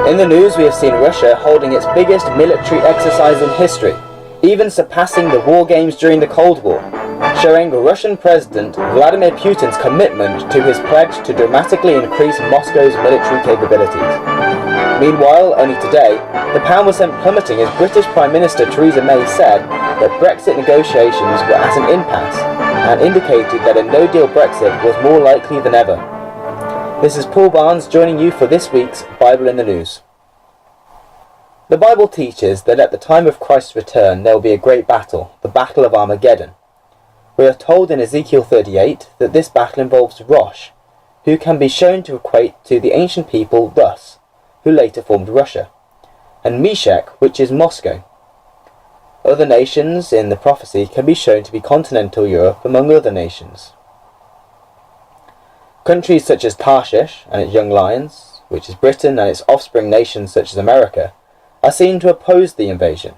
In the news, we have seen Russia holding its biggest military exercise in history, even surpassing the war games during the Cold War, showing Russian President Vladimir Putin's commitment to his pledge to dramatically increase Moscow's military capabilities. Meanwhile, only today, the pound was sent plummeting as British Prime Minister Theresa May said that Brexit negotiations were at an impasse and indicated that a no-deal Brexit was more likely than ever. This is Paul Barnes joining you for this week's Bible in the News. The Bible teaches that at the time of Christ's return there will be a great battle, the Battle of Armageddon. We are told in Ezekiel 38 that this battle involves Rosh, who can be shown to equate to the ancient people Rus, who later formed Russia, and Meshech, which is Moscow. Other nations in the prophecy can be shown to be continental Europe among other nations. Countries such as Tarshish and its young lions, which is Britain and its offspring nations such as America, are seen to oppose the invasion,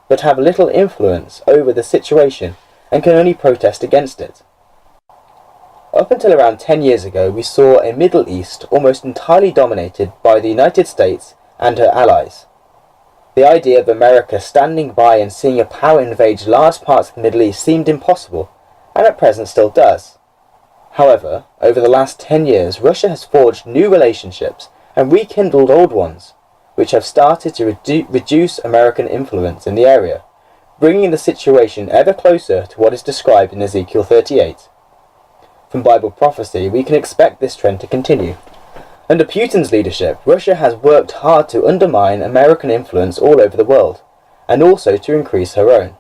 but have little influence over the situation and can only protest against it. Up until around 10 years ago, we saw a Middle East almost entirely dominated by the United States and her allies. The idea of America standing by and seeing a power invade large parts of the Middle East seemed impossible, and at present still does. However, over the last 10 years, Russia has forged new relationships and rekindled old ones, which have started to reduce American influence in the area, bringing the situation ever closer to what is described in Ezekiel 38. From Bible prophecy, we can expect this trend to continue. Under Putin's leadership, Russia has worked hard to undermine American influence all over the world, and also to increase her own.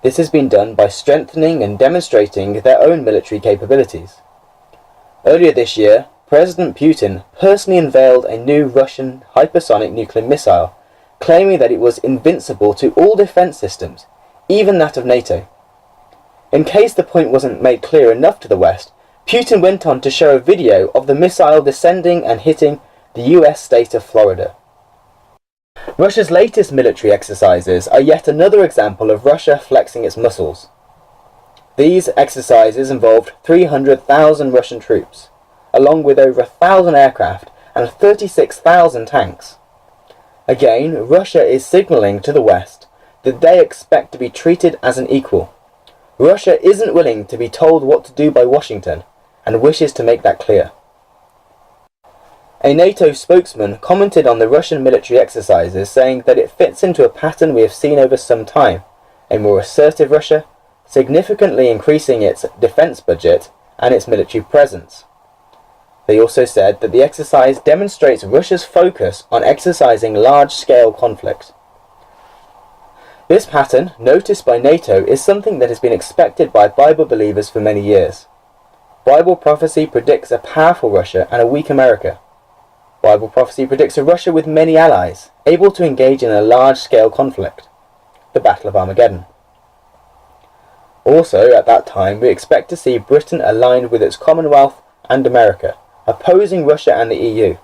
This has been done by strengthening and demonstrating their own military capabilities. Earlier this year, President Putin personally unveiled a new Russian hypersonic nuclear missile, claiming that it was invincible to all defense systems, even that of NATO. In case the point wasn't made clear enough to the West, Putin went on to show a video of the missile descending and hitting the US state of Florida. Russia's latest military exercises are yet another example of Russia flexing its muscles. These exercises involved 300,000 Russian troops, along with over 1,000 aircraft and 36,000 tanks. Again, Russia is signalling to the West that they expect to be treated as an equal. Russia isn't willing to be told what to do by Washington, and wishes to make that clear. A NATO spokesman commented on the Russian military exercises, saying that it fits into a pattern we have seen over some time, a more assertive Russia, significantly increasing its defense budget and its military presence. They also said that the exercise demonstrates Russia's focus on exercising large-scale conflict. This pattern, noticed by NATO, is something that has been expected by Bible believers for many years. Bible prophecy predicts a powerful Russia and a weak America. Bible prophecy predicts a Russia with many allies, able to engage in a large-scale conflict, the Battle of Armageddon. Also, at that time, we expect to see Britain aligned with its Commonwealth and America, opposing Russia and the EU.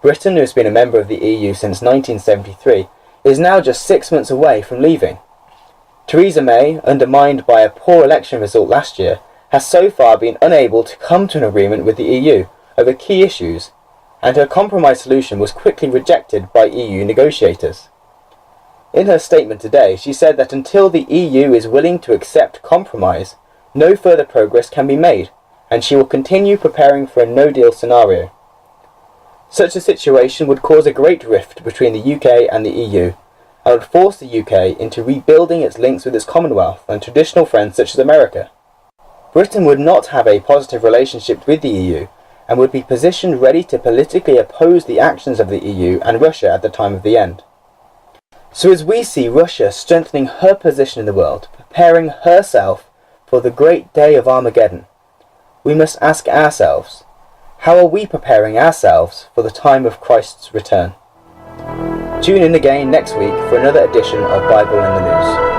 Britain, who has been a member of the EU since 1973, is now just 6 months away from leaving. Theresa May, undermined by a poor election result last year, has so far been unable to come to an agreement with the EU over key issues, and her compromise solution was quickly rejected by EU negotiators. In her statement today, she said that until the EU is willing to accept compromise, no further progress can be made, and she will continue preparing for a no-deal scenario. Such a situation would cause a great rift between the UK and the EU, and would force the UK into rebuilding its links with its Commonwealth and traditional friends such as America. Britain would not have a positive relationship with the EU, and would be positioned ready to politically oppose the actions of the EU and Russia at the time of the end. So as we see Russia strengthening her position in the world, preparing herself for the great day of Armageddon, we must ask ourselves, how are we preparing ourselves for the time of Christ's return? Tune in again next week for another edition of Bible in the News.